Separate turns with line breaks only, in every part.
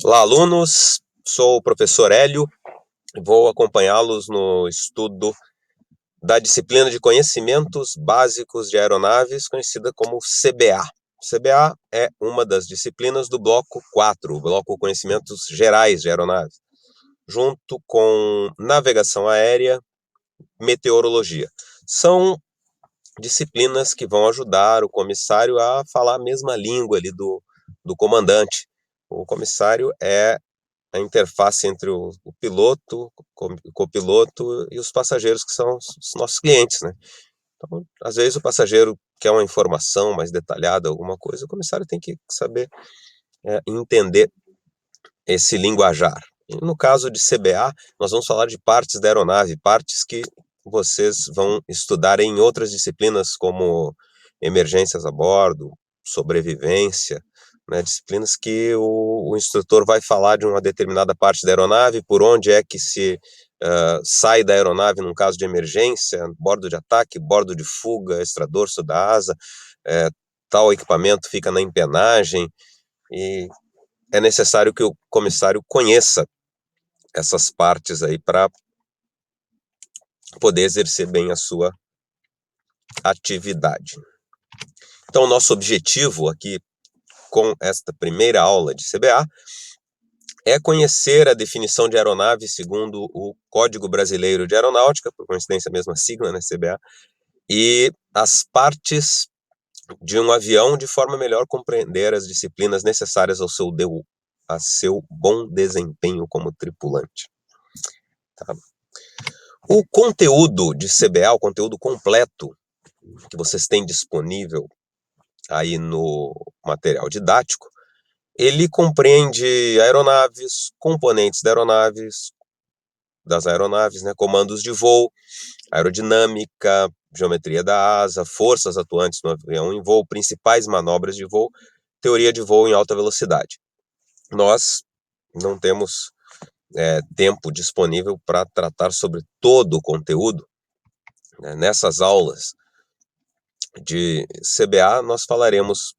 Olá, alunos. Sou o professor Hélio e vou acompanhá-los no estudo da disciplina de Conhecimentos Básicos de Aeronaves, conhecida como CBA. CBA é uma das disciplinas do bloco 4, o bloco Conhecimentos Gerais de Aeronaves, junto com navegação aérea, meteorologia. São disciplinas que vão ajudar o comissário a falar a mesma língua ali do comandante. O comissário é a interface entre o piloto, o copiloto e os passageiros, que são os nossos clientes, né? Então, às vezes o passageiro quer uma informação mais detalhada, alguma coisa, o comissário tem que saber entender esse linguajar. E no caso de CBA, nós vamos falar de partes da aeronave, partes que vocês vão estudar em outras disciplinas, como emergências a bordo, sobrevivência, né, disciplinas que o instrutor vai falar de uma determinada parte da aeronave, por onde é que se sai da aeronave num caso de emergência, bordo de ataque, bordo de fuga, extradorso da asa, tal equipamento fica na empenagem, e é necessário que o comissário conheça essas partes aí para poder exercer bem a sua atividade. Então, o nosso objetivo aqui com esta primeira aula de CBA é conhecer a definição de aeronave segundo o Código Brasileiro de Aeronáutica, por coincidência a mesma sigla, né, CBA, e as partes de um avião de forma a melhor compreender as disciplinas necessárias ao seu bom desempenho como tripulante. Tá? O conteúdo de CBA, o conteúdo completo que vocês têm disponível aí no material didático, ele compreende aeronaves, componentes das aeronaves, né, comandos de voo, aerodinâmica, geometria da asa, forças atuantes no avião em voo, principais manobras de voo, teoria de voo em alta velocidade. Nós não temos tempo disponível para tratar sobre todo o conteúdo, né? Nessas aulas de CBA, nós falaremos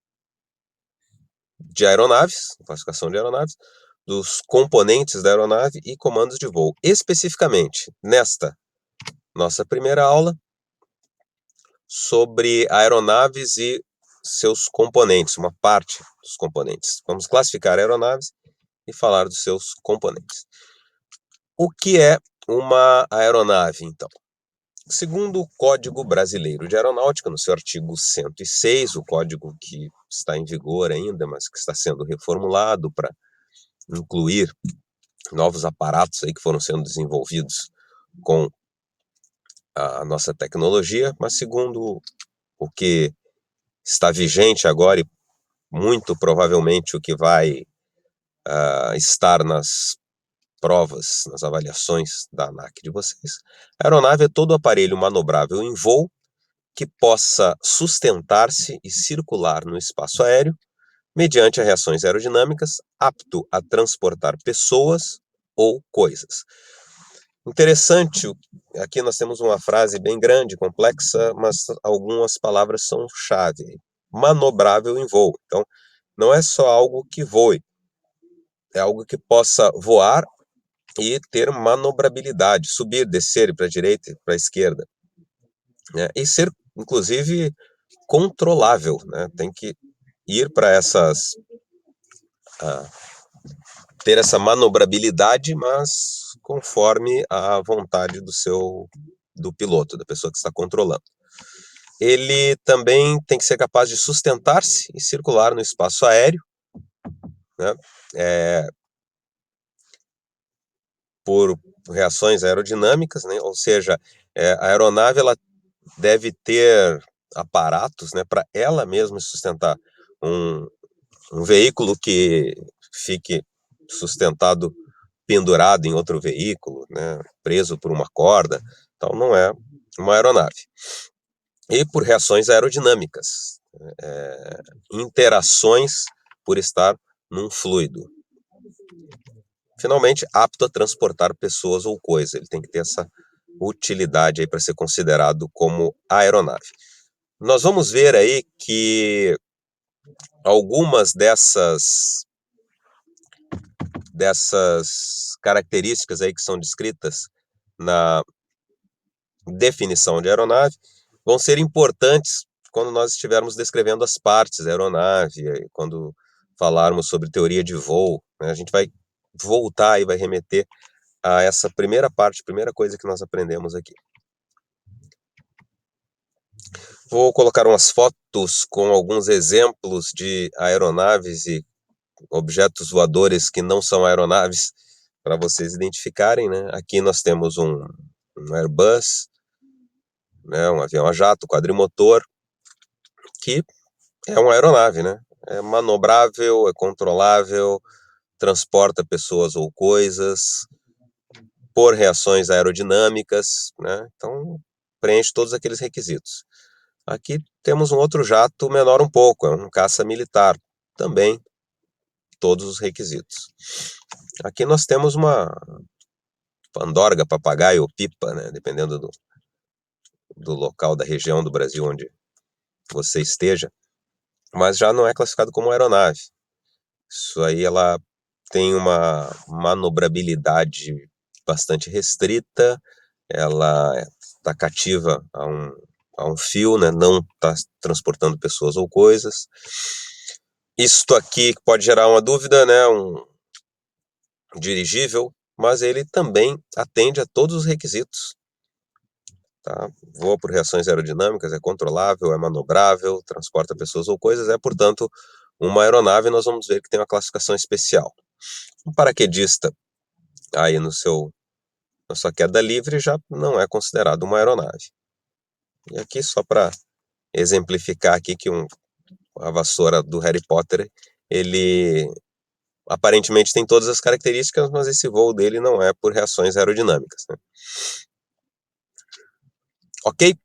de aeronaves, classificação de aeronaves, dos componentes da aeronave e comandos de voo. Especificamente, nesta nossa primeira aula, sobre aeronaves e seus componentes, uma parte dos componentes. Vamos classificar aeronaves e falar dos seus componentes. O que é uma aeronave, então? Segundo o Código Brasileiro de Aeronáutica, no seu artigo 106, o código que está em vigor ainda, mas que está sendo reformulado para incluir novos aparatos aí que foram sendo desenvolvidos com a nossa tecnologia, mas segundo o que está vigente agora e muito provavelmente o que vai estar nas provas, nas avaliações da ANAC de vocês, a aeronave é todo aparelho manobrável em voo que possa sustentar-se e circular no espaço aéreo mediante reações aerodinâmicas, apto a transportar pessoas ou coisas. Interessante, aqui nós temos uma frase bem grande, complexa, mas algumas palavras são chave. Manobrável em voo. Então, não é só algo que voe, é algo que possa voar e ter manobrabilidade, subir, descer para a direita e para a esquerda, né? E ser, inclusive, controlável, né? Tem que ir para ter essa manobrabilidade, mas conforme a vontade do piloto, da pessoa que está controlando. Ele também tem que ser capaz de sustentar-se e circular no espaço aéreo, né, por reações aerodinâmicas, né, ou seja, a aeronave ela deve ter aparatos, né, para ela mesma sustentar um veículo que fique sustentado pendurado em outro veículo, né, preso por uma corda, então não é uma aeronave. E por reações aerodinâmicas, interações por estar num fluido. Finalmente, apto a transportar pessoas ou coisas, ele tem que ter essa utilidade aí para ser considerado como aeronave. Nós vamos ver aí que algumas dessas dessas características aí que são descritas na definição de aeronave vão ser importantes quando nós estivermos descrevendo as partes da aeronave, quando falarmos sobre teoria de voo, né? A gente vai voltar e vai remeter a essa primeira parte, primeira coisa que nós aprendemos aqui. Vou colocar umas fotos com alguns exemplos de aeronaves e objetos voadores que não são aeronaves para vocês identificarem, né? Aqui nós temos um Airbus, né? Um avião a jato quadrimotor, que é uma aeronave, né? É manobrável, é controlável, transporta pessoas ou coisas por reações aerodinâmicas, né? Então, preenche todos aqueles requisitos. Aqui temos um outro jato menor um pouco, é um caça militar, também todos os requisitos. Aqui nós temos uma pandorga, papagaio ou pipa, né? Dependendo do local, da região do Brasil onde você esteja, mas já não é classificado como aeronave. Isso aí ela tem uma manobrabilidade bastante restrita, ela está cativa a um fio, né? Não está transportando pessoas ou coisas. Isto aqui pode gerar uma dúvida, né? Um dirigível, mas ele também atende a todos os requisitos. Tá? Voa por reações aerodinâmicas, é controlável, é manobrável, transporta pessoas ou coisas, é, portanto, uma aeronave. Nós vamos ver que tem uma classificação especial. Um paraquedista aí na sua queda livre já não é considerado uma aeronave. E aqui, só para exemplificar aqui que a vassoura do Harry Potter, ele aparentemente tem todas as características, mas esse voo dele não é por reações aerodinâmicas, né? Ok?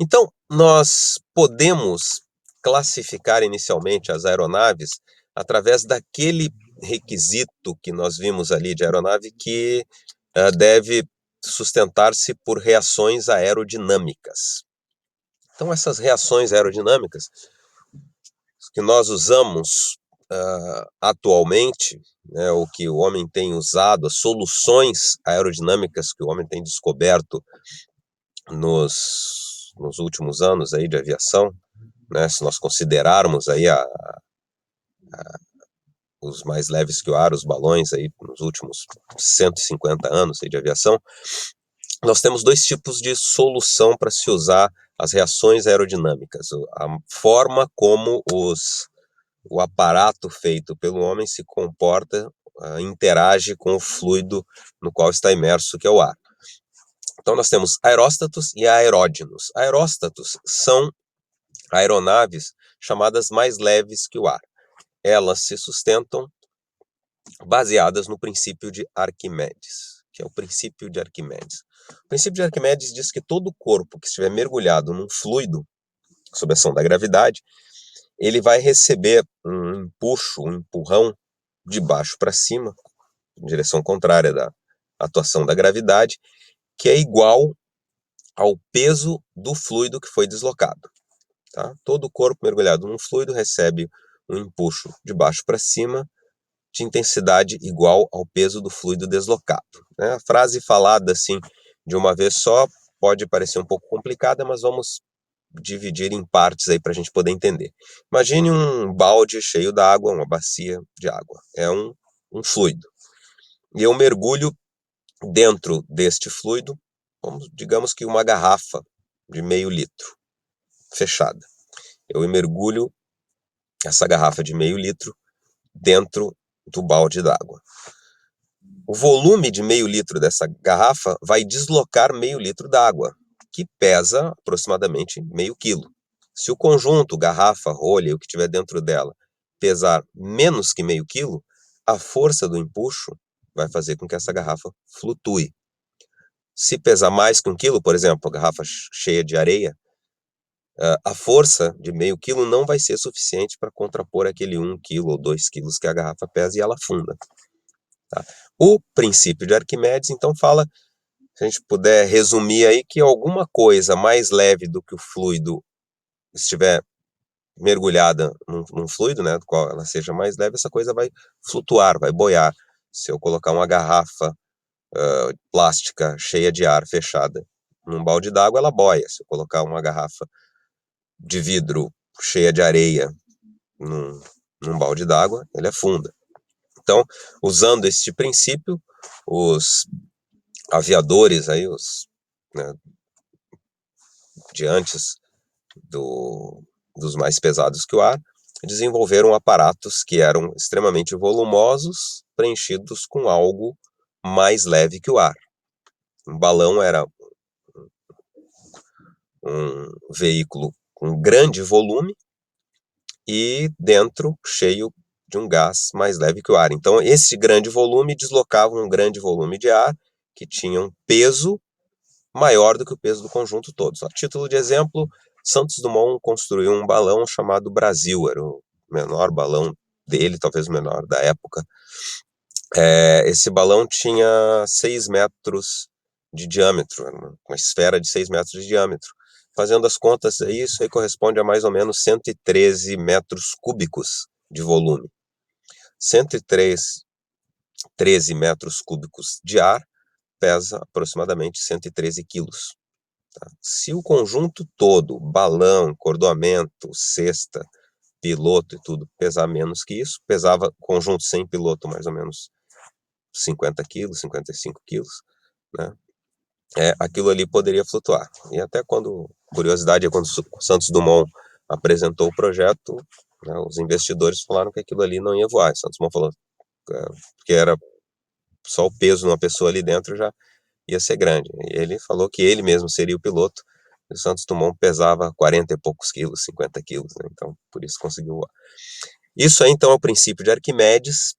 Então, nós podemos classificar inicialmente as aeronaves através daquele requisito que nós vimos ali de aeronave que deve sustentar-se por reações aerodinâmicas. Então, essas reações aerodinâmicas que nós usamos atualmente, né, o que o homem tem usado, as soluções aerodinâmicas que o homem tem descoberto nos últimos anos aí de aviação, né, se nós considerarmos aí os mais leves que o ar, os balões aí nos últimos 150 anos aí de aviação, nós temos dois tipos de solução para se usar as reações aerodinâmicas. A forma como o aparato feito pelo homem se comporta, interage com o fluido no qual está imerso, que é o ar. Então nós temos aeróstatos e aeródinos. Aeróstatos são aeronaves chamadas mais leves que o ar. Elas se sustentam baseadas no princípio de Arquimedes, que é o princípio de Arquimedes. O princípio de Arquimedes diz que todo corpo que estiver mergulhado num fluido, sob a ação da gravidade, ele vai receber um empuxo, um empurrão de baixo para cima, em direção contrária da atuação da gravidade, que é igual ao peso do fluido que foi deslocado. Tá? Todo corpo mergulhado num fluido recebe um empuxo de baixo para cima de intensidade igual ao peso do fluido deslocado. Né? A frase falada assim de uma vez só pode parecer um pouco complicada, mas vamos dividir em partes aí para a gente poder entender. Imagine um balde cheio d'água, uma bacia de água. É um fluido. E eu mergulho dentro deste fluido, digamos que uma garrafa de meio litro, fechada. Eu mergulho essa garrafa de meio litro dentro do balde d'água. O volume de meio litro dessa garrafa vai deslocar meio litro d'água, que pesa aproximadamente meio quilo. Se o conjunto, garrafa, rolha e o que tiver dentro dela, pesar menos que meio quilo, a força do empuxo vai fazer com que essa garrafa flutue. Se pesar mais que 1 quilo, por exemplo, a garrafa cheia de areia, a força de meio quilo não vai ser suficiente para contrapor aquele 1 quilo ou 2 quilos que a garrafa pesa e ela afunda. Tá? O princípio de Arquimedes, então, fala, se a gente puder resumir aí, que alguma coisa mais leve do que o fluido estiver mergulhada num fluido, né, do qual ela seja mais leve, essa coisa vai flutuar, vai boiar. Se eu colocar uma garrafa plástica cheia de ar fechada num balde d'água, ela boia. Se eu colocar uma garrafa de vidro cheia de areia num balde d'água, ele afunda. Então, usando este princípio, os aviadores aí, né, de antes dos mais pesados que o ar, desenvolveram aparatos que eram extremamente volumosos, preenchidos com algo mais leve que o ar. Um balão era um veículo com grande volume e dentro cheio de um gás mais leve que o ar. Então, esse grande volume deslocava um grande volume de ar que tinha um peso maior do que o peso do conjunto todo. A título de exemplo, Santos Dumont construiu um balão chamado Brasil, era o menor balão dele, talvez o menor da época. Esse balão tinha 6 metros de diâmetro, uma esfera de 6 metros de diâmetro. Fazendo as contas, isso aí corresponde a mais ou menos 113 metros cúbicos de volume. 113 metros cúbicos de ar pesa aproximadamente 113 quilos. Tá? Se o conjunto todo, balão, cordoamento, cesta, piloto e tudo, pesar menos que isso, pesava conjunto sem piloto mais ou menos 50 quilos, 55 quilos, né? Aquilo ali poderia flutuar. E até curiosidade, quando Santos Dumont apresentou o projeto, né, os investidores falaram que aquilo ali não ia voar. E Santos Dumont falou que era só o peso de uma pessoa ali dentro já ia ser grande. E ele falou que ele mesmo seria o piloto. E o Santos Dumont pesava 40 e poucos quilos, 50 quilos, né? Então por isso conseguiu voar. Isso aí então é o princípio de Arquimedes,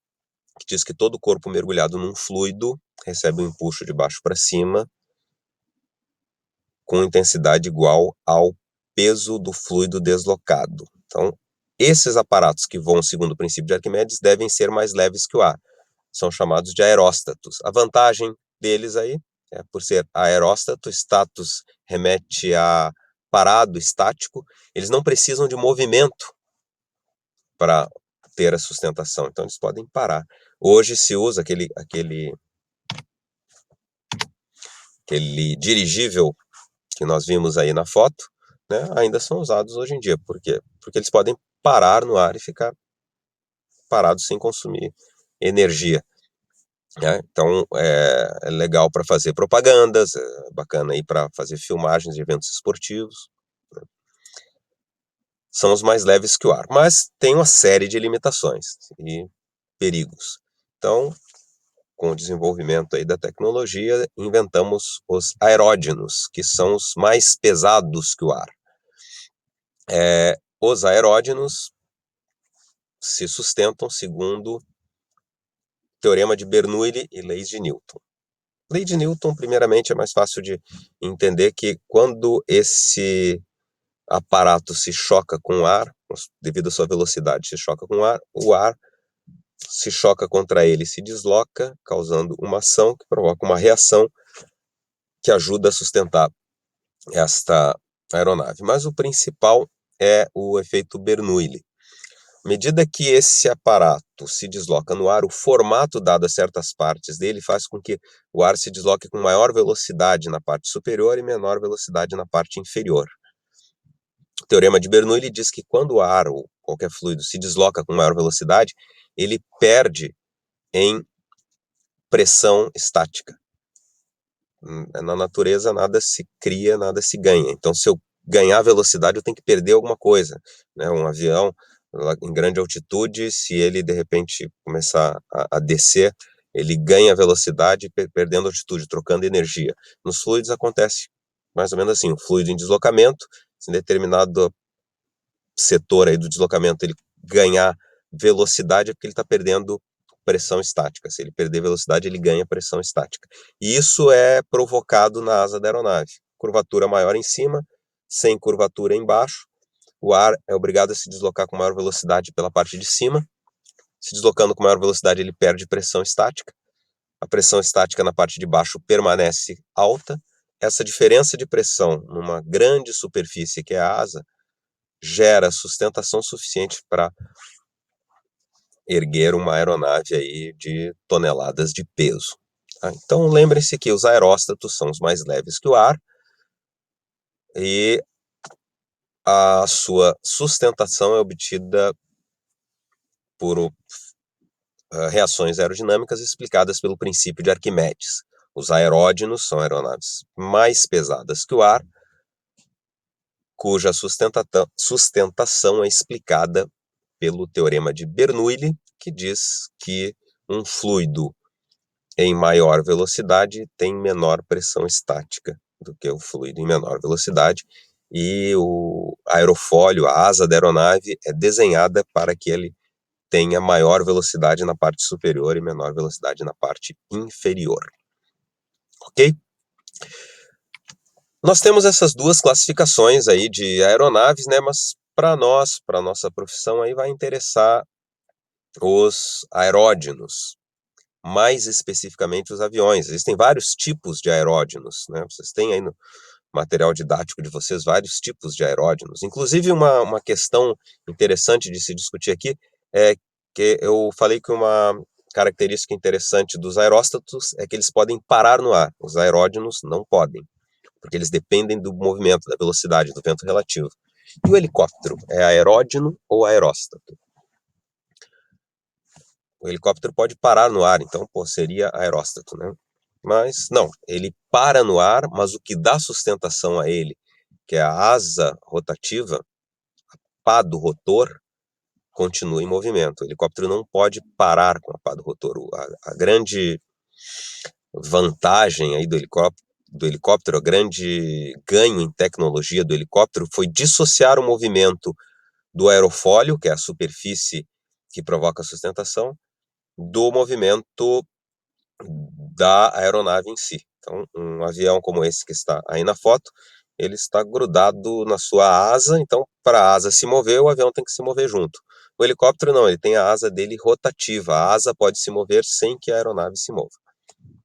que diz que todo corpo mergulhado num fluido recebe um empuxo de baixo para cima com intensidade igual ao peso do fluido deslocado. Então, esses aparatos que vão segundo o princípio de Arquimedes devem ser mais leves que o ar. São chamados de aeróstatos. A vantagem deles aí é por ser aeróstato, status remete a parado, estático, eles não precisam de movimento para ter a sustentação, então eles podem parar. Hoje se usa aquele dirigível que nós vimos aí na foto, né, ainda são usados hoje em dia. Por quê? Porque eles podem parar no ar e ficar parados sem consumir energia. Né? Então, é legal para fazer propagandas, é bacana aí para fazer filmagens de eventos esportivos. Né? São os mais leves que o ar, mas tem uma série de limitações e perigos. Então, com o desenvolvimento aí da tecnologia, inventamos os aerógenos, que são os mais pesados que o ar. Os aerógenos se sustentam segundo o teorema de Bernoulli e leis de Newton. Lei de Newton, primeiramente, é mais fácil de entender que quando esse aparato se choca com o ar, devido à sua velocidade, se choca com o ar se choca contra ele, se desloca, causando uma ação que provoca uma reação que ajuda a sustentar esta aeronave. Mas o principal é o efeito Bernoulli. À medida que esse aparato se desloca no ar, o formato dado a certas partes dele faz com que o ar se desloque com maior velocidade na parte superior e menor velocidade na parte inferior. O teorema de Bernoulli diz que quando o ar ou qualquer fluido se desloca com maior velocidade, ele perde em pressão estática. Na natureza nada se cria, nada se ganha. Então, se eu ganhar velocidade, eu tenho que perder alguma coisa, né? Um avião em grande altitude, se ele de repente começar a descer, ele ganha velocidade perdendo altitude, trocando energia. Nos fluidos acontece mais ou menos assim, o fluido em deslocamento, se em determinado setor aí do deslocamento ele ganhar velocidade, é porque ele está perdendo pressão estática. Se ele perder velocidade, ele ganha pressão estática. E isso é provocado na asa da aeronave. Curvatura maior em cima, sem curvatura embaixo. O ar é obrigado a se deslocar com maior velocidade pela parte de cima. Se deslocando com maior velocidade, ele perde pressão estática. A pressão estática na parte de baixo permanece alta. Essa diferença de pressão numa grande superfície que é a asa gera sustentação suficiente para erguer uma aeronave aí de toneladas de peso. Tá? Então lembrem-se que os aeróstatos são os mais leves que o ar e a sua sustentação é obtida por reações aerodinâmicas explicadas pelo princípio de Arquimedes. Os aeródinos são aeronaves mais pesadas que o ar, cuja sustentação é explicada pelo teorema de Bernoulli, que diz que um fluido em maior velocidade tem menor pressão estática do que o fluido em menor velocidade, e o aerofólio, a asa da aeronave, é desenhada para que ele tenha maior velocidade na parte superior e menor velocidade na parte inferior. Ok? Nós temos essas duas classificações aí de aeronaves, né? Mas para nós, para nossa profissão, aí vai interessar os aeródinos, mais especificamente os aviões. Existem vários tipos de aeródinos, né? Vocês têm aí no material didático de vocês vários tipos de aeródinos. Inclusive, uma questão interessante de se discutir aqui é que eu falei que uma característica interessante dos aeróstatos é que eles podem parar no ar. Os aeródinos não podem, porque eles dependem do movimento, da velocidade, do vento relativo. E o helicóptero é aeródino ou aeróstato? O helicóptero pode parar no ar, então seria aeróstato, né? Mas não, ele para no ar, mas o que dá sustentação a ele, que é a asa rotativa, pá do rotor, continua em movimento. O helicóptero não pode parar com a pá do rotor. A grande vantagem aí do helicóptero, o grande ganho em tecnologia do helicóptero foi dissociar o movimento do aerofólio, que é a superfície que provoca a sustentação, do movimento da aeronave em si. Então, um avião como esse que está aí na foto, ele está grudado na sua asa, então para a asa se mover, o avião tem que se mover junto. O helicóptero não, ele tem a asa dele rotativa, a asa pode se mover sem que a aeronave se mova.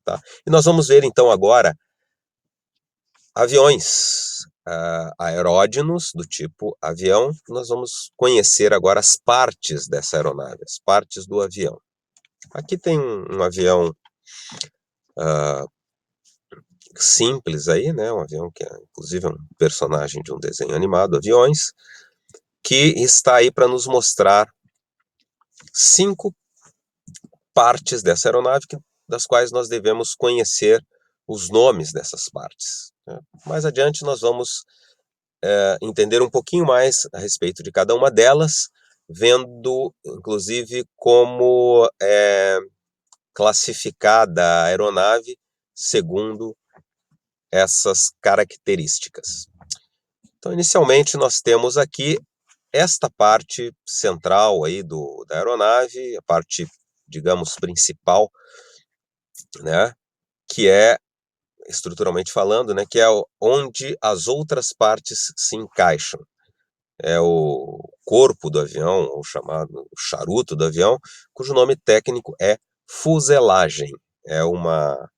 Tá? E nós vamos ver então agora aviões aeródinos do tipo avião. Nós vamos conhecer agora as partes dessa aeronave, as partes do avião. Aqui tem um avião simples aí, né? Um avião que é, inclusive, um personagem de um desenho animado, Aviões, que está aí para nos mostrar 5 partes dessa aeronave, das quais nós devemos conhecer os nomes dessas partes. Né? Mais adiante nós vamos entender um pouquinho mais a respeito de cada uma delas, vendo, inclusive, como é classificada a aeronave segundo essas características. Então, inicialmente, nós temos aqui esta parte central aí da aeronave, a parte, digamos, principal, né, que é, estruturalmente falando, né, que é onde as outras partes se encaixam. É o corpo do avião, ou chamado charuto do avião, cujo nome técnico é fuselagem. É uma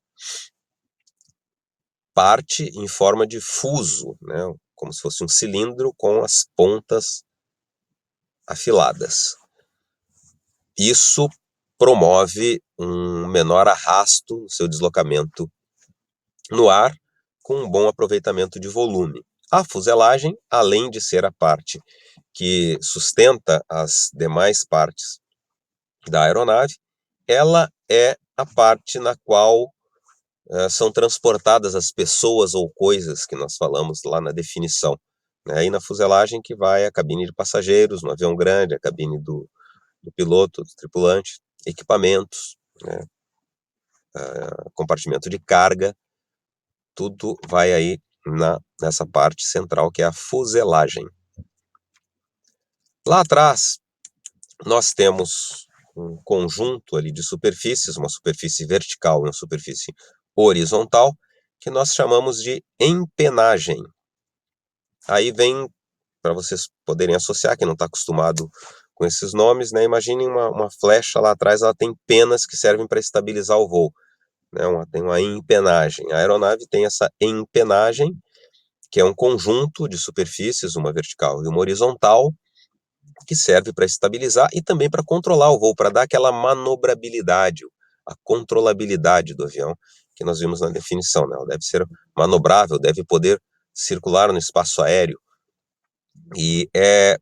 parte em forma de fuso, né, como se fosse um cilindro com as pontas afiladas. Isso promove um menor arrasto no seu deslocamento no ar, com um bom aproveitamento de volume. A fuselagem, além de ser a parte que sustenta as demais partes da aeronave, ela é a parte na qual são transportadas as pessoas ou coisas que nós falamos lá na definição. Aí na fuselagem que vai a cabine de passageiros, no avião grande, a cabine do piloto, do tripulante, equipamentos, né, compartimento de carga, tudo vai aí nessa parte central que é a fuselagem. Lá atrás, nós temos um conjunto ali de superfícies, uma superfície vertical e uma superfície horizontal, que nós chamamos de empenagem. Aí vem, para vocês poderem associar, quem não está acostumado com esses nomes, né? Imaginem uma flecha lá atrás, ela tem penas que servem para estabilizar o voo. Né? Tem uma empenagem. A aeronave tem essa empenagem, que é um conjunto de superfícies, uma vertical e uma horizontal, que serve para estabilizar e também para controlar o voo, para dar aquela manobrabilidade, a controlabilidade do avião, que nós vimos na definição, né? Ela deve ser manobrável, deve poder circular no espaço aéreo, e é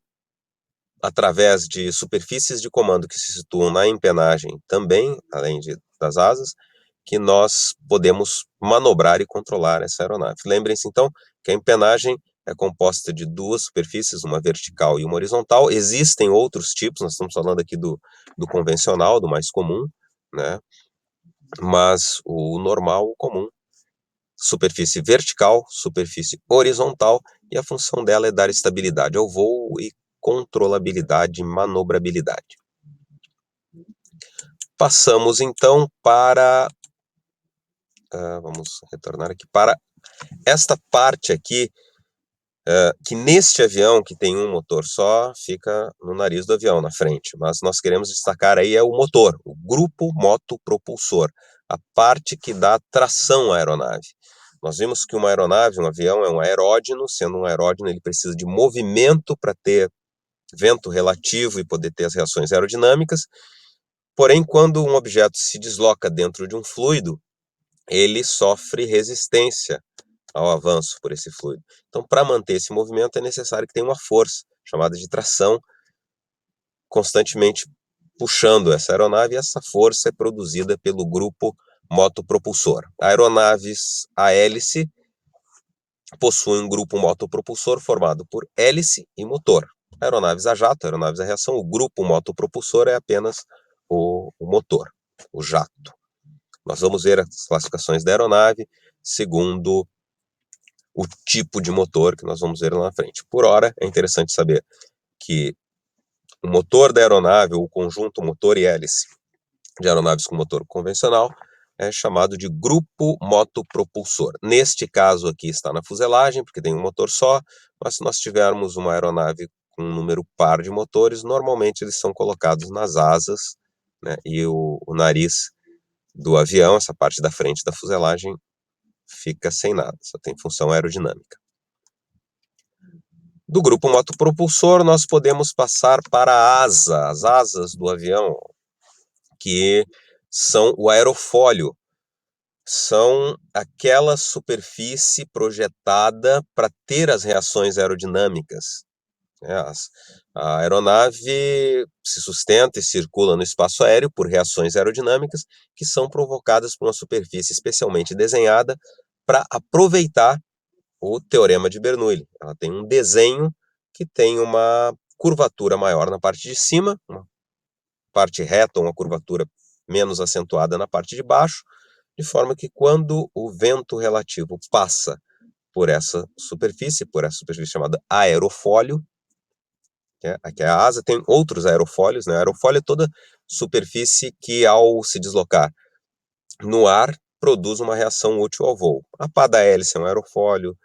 através de superfícies de comando que se situam na empenagem também, além das asas, que nós podemos manobrar e controlar essa aeronave. Lembrem-se, então, que a empenagem é composta de duas superfícies, uma vertical e uma horizontal. Existem outros tipos, nós estamos falando aqui do convencional, do mais comum, né? Mas o normal, o comum, superfície vertical, superfície horizontal, e a função dela é dar estabilidade ao voo e controlabilidade e manobrabilidade. Passamos então para, vamos retornar aqui para esta parte aqui, que neste avião, que tem um motor só, fica no nariz do avião, na frente, mas nós queremos destacar aí é o motor, o grupo motopropulsor, a parte que dá tração à aeronave. Nós vimos que uma aeronave, um avião, é um aeródino. Sendo um aeródino, ele precisa de movimento para ter vento relativo e poder ter as reações aerodinâmicas. Porém, quando um objeto se desloca dentro de um fluido, ele sofre resistência ao avanço por esse fluido. Então, para manter esse movimento, é necessário que tenha uma força, chamada de tração, constantemente puxando essa aeronave, e essa força é produzida pelo grupo motopropulsor. Aeronaves a hélice possuem um grupo motopropulsor formado por hélice e motor. Aeronaves a jato, aeronaves a reação, o grupo motopropulsor é apenas o motor, o jato. Nós vamos ver as classificações da aeronave segundo o tipo de motor que nós vamos ver lá na frente. Por hora, é interessante saber que o motor da aeronave, ou o conjunto motor e hélice de aeronaves com motor convencional, é chamado de grupo motopropulsor. Neste caso aqui está na fuselagem, porque tem um motor só, mas se nós tivermos uma aeronave com um número par de motores, normalmente eles são colocados nas asas, né, e o nariz do avião, essa parte da frente da fuselagem, fica sem nada, só tem função aerodinâmica. Do grupo motopropulsor, nós podemos passar para a asa, as asas do avião, que são o aerofólio. São aquela superfície projetada para ter as reações aerodinâmicas. A aeronave se sustenta e circula no espaço aéreo por reações aerodinâmicas que são provocadas por uma superfície especialmente desenhada para aproveitar o teorema de Bernoulli. Ela tem um desenho que tem uma curvatura maior na parte de cima, uma parte reta, uma curvatura menos acentuada na parte de baixo, de forma que quando o vento relativo passa por essa superfície chamada aerofólio, aqui a asa tem outros aerofólios, né? Aerofólio é toda superfície que, ao se deslocar no ar, produz uma reação útil ao voo. A pá da hélice é um aerofólio,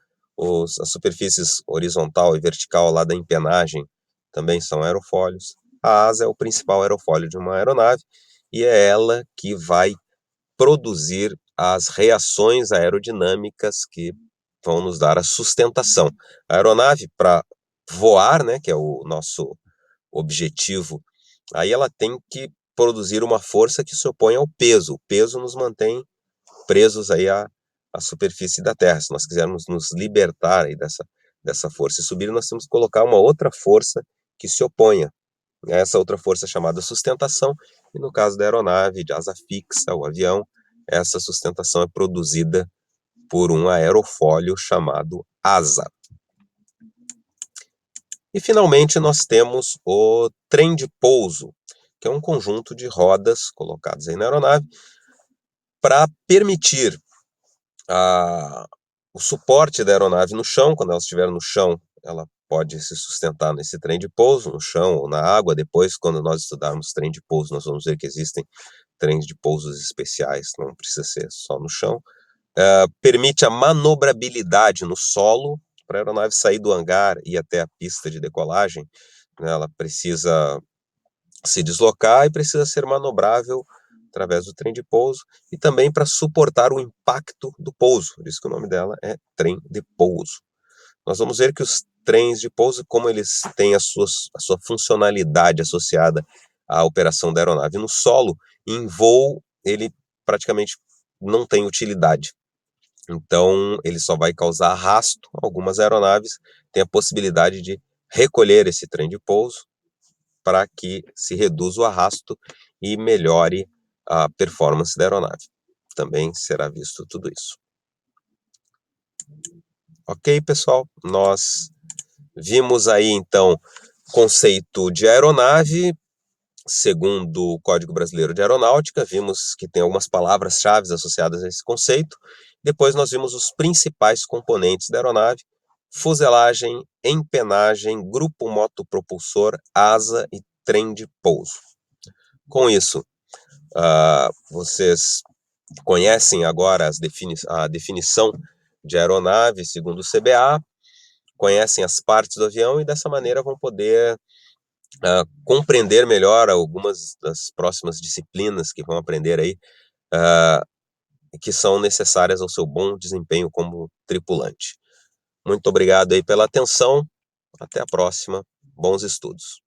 as superfícies horizontal e vertical lá da empenagem também são aerofólios. A asa é o principal aerofólio de uma aeronave, e é ela que vai produzir as reações aerodinâmicas que vão nos dar a sustentação. A aeronave, para voar, né, que é o nosso objetivo, aí ela tem que produzir uma força que se opõe ao peso. O peso nos mantém presos aí à superfície da Terra. Se nós quisermos nos libertar aí dessa força e subir, nós temos que colocar uma outra força que se oponha. Essa outra força é chamada sustentação, e no caso da aeronave, de asa fixa, o avião, essa sustentação é produzida por um aerofólio chamado asa. E finalmente nós temos o trem de pouso, que é um conjunto de rodas colocadas aí na aeronave para permitir o suporte da aeronave no chão. Quando ela estiver no chão, ela pode se sustentar nesse trem de pouso, no chão ou na água. Depois, quando nós estudarmos trem de pouso, nós vamos ver que existem trens de pousos especiais, não precisa ser só no chão. Permite a manobrabilidade no solo, para a aeronave sair do hangar e ir até a pista de decolagem, né, ela precisa se deslocar e precisa ser manobrável através do trem de pouso, e também para suportar o impacto do pouso, por isso que o nome dela é trem de pouso. Nós vamos ver que os trens de pouso, como eles têm a sua funcionalidade associada à operação da aeronave. No solo, em voo, ele praticamente não tem utilidade. Então, ele só vai causar arrasto. Algumas aeronaves têm a possibilidade de recolher esse trem de pouso para que se reduza o arrasto e melhore a performance da aeronave. Também será visto tudo isso. Ok, pessoal? Nós vimos aí, então, conceito de aeronave, segundo o Código Brasileiro de Aeronáutica, vimos que tem algumas palavras-chave associadas a esse conceito. Depois nós vimos os principais componentes da aeronave: fuselagem, empenagem, grupo motopropulsor, asa e trem de pouso. Com isso, vocês conhecem agora a definição de aeronave segundo o CBA, conhecem as partes do avião e dessa maneira vão poder compreender melhor algumas das próximas disciplinas que vão aprender aí, que são necessárias ao seu bom desempenho como tripulante. Muito obrigado aí pela atenção, até a próxima, bons estudos.